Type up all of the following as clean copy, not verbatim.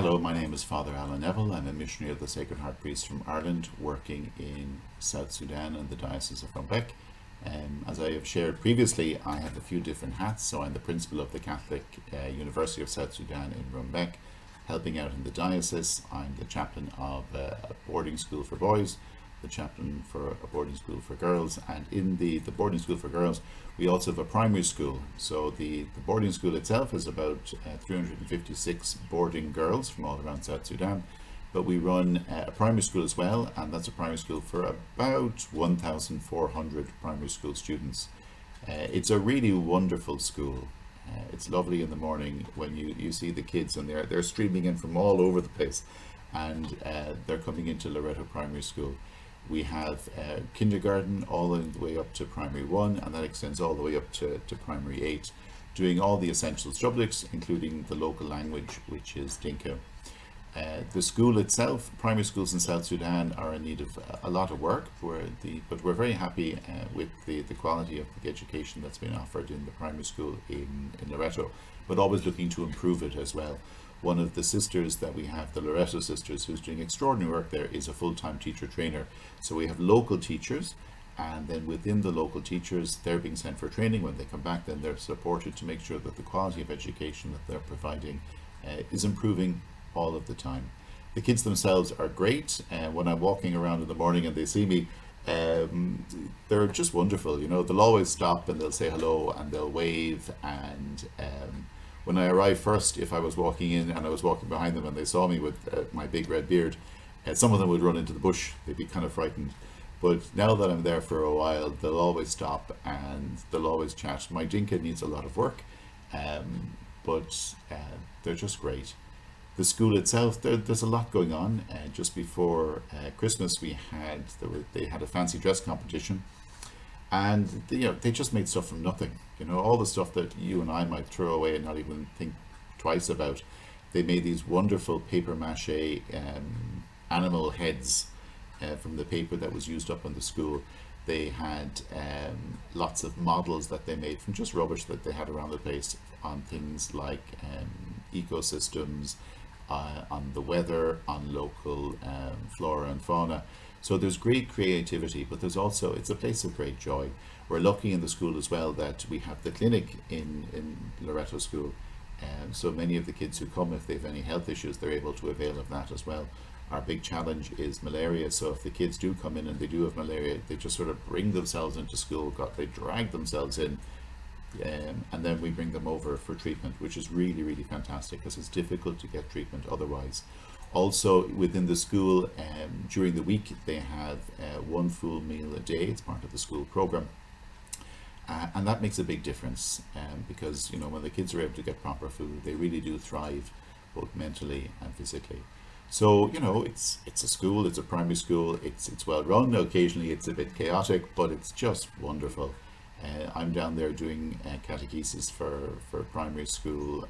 Hello, my name is Father Alan Neville. I'm a missionary of the Sacred Heart Priests from Ireland, working in South Sudan and the Diocese of Rumbek. As I have shared previously, I have a few different hats. So I'm the principal of the Catholic University of South Sudan in Rumbek, helping out in the diocese. I'm the chaplain of a boarding school for boys, the chaplain for a boarding school for girls, and in the boarding school for girls we also have a primary school. So the boarding school itself is about 356 boarding girls from all around South Sudan, but we run a primary school as well, and that's a primary school for about 1,400 primary school students. It's a really wonderful school. It's lovely in the morning when you see the kids, and they're streaming in from all over the place, and they're coming into Loreto Primary School. We have kindergarten all the way up to primary 1, and that extends all the way up to primary 8, doing all the essential subjects, including the local language, which is Dinka. The school itself, primary schools in South Sudan are in need of a lot of work, but we're very happy with the quality of the education that's been offered in the primary school in Loreto, but always looking to improve it as well. One of the sisters that we have, the Loreto sisters, who's doing extraordinary work there, is a full-time teacher trainer. So we have local teachers, and then within the local teachers, they're being sent for training. When they come back, then they're supported to make sure that the quality of education that they're providing is improving all of the time. The kids themselves are great. When I'm walking around in the morning and they see me, they're just wonderful. You know, they'll always stop and they'll say hello and they'll wave. And when I arrived first, if I was walking in and I was walking behind them and they saw me with my big red beard, some of them would run into the bush. They'd be kind of frightened. But now that I'm there for a while, they'll always stop and they'll always chat. My Dinka needs a lot of work, but they're just great. The school itself, there's a lot going on. Just before Christmas, they had a fancy dress competition, and they just made stuff from nothing. You know, all the stuff that you and I might throw away and not even think twice about. They made these wonderful paper mache animal heads from the paper that was used up on the school. They had lots of models that they made from just rubbish that they had around the place on things like ecosystems, on the weather, on local flora and fauna. So there's great creativity, but there's also, it's a place of great joy. We're lucky in the school as well that we have the clinic in Loreto School. So many of the kids who come, if they have any health issues, they're able to avail of that as well. Our big challenge is malaria. So if the kids do come in and they do have malaria, they just sort of bring themselves into school, they drag themselves in, and then we bring them over for treatment, which is really, really fantastic because it's difficult to get treatment otherwise. Also within the school, during the week, they have one full meal a day. It's part of the school program. And that makes a big difference because, you know, when the kids are able to get proper food, they really do thrive both mentally and physically. So, you know, it's a school, it's a primary school, it's well run. Occasionally it's a bit chaotic, but it's just wonderful. I'm down there doing catechesis for primary school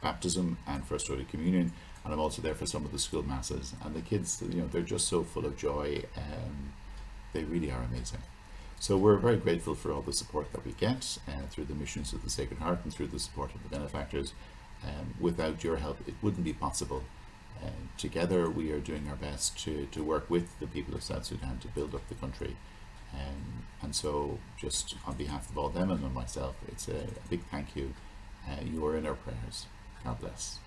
baptism and First Holy Communion, and I'm also there for some of the school masses. And the kids, you know, they're just so full of joy. They really are amazing. So we're very grateful for all the support that we get through the missions of the Sacred Heart and through the support of the benefactors. Without your help, it wouldn't be possible. Together we are doing our best to work with the people of South Sudan to build up the country. And so just on behalf of all them and myself, it's a big thank you. You are in our prayers. God bless.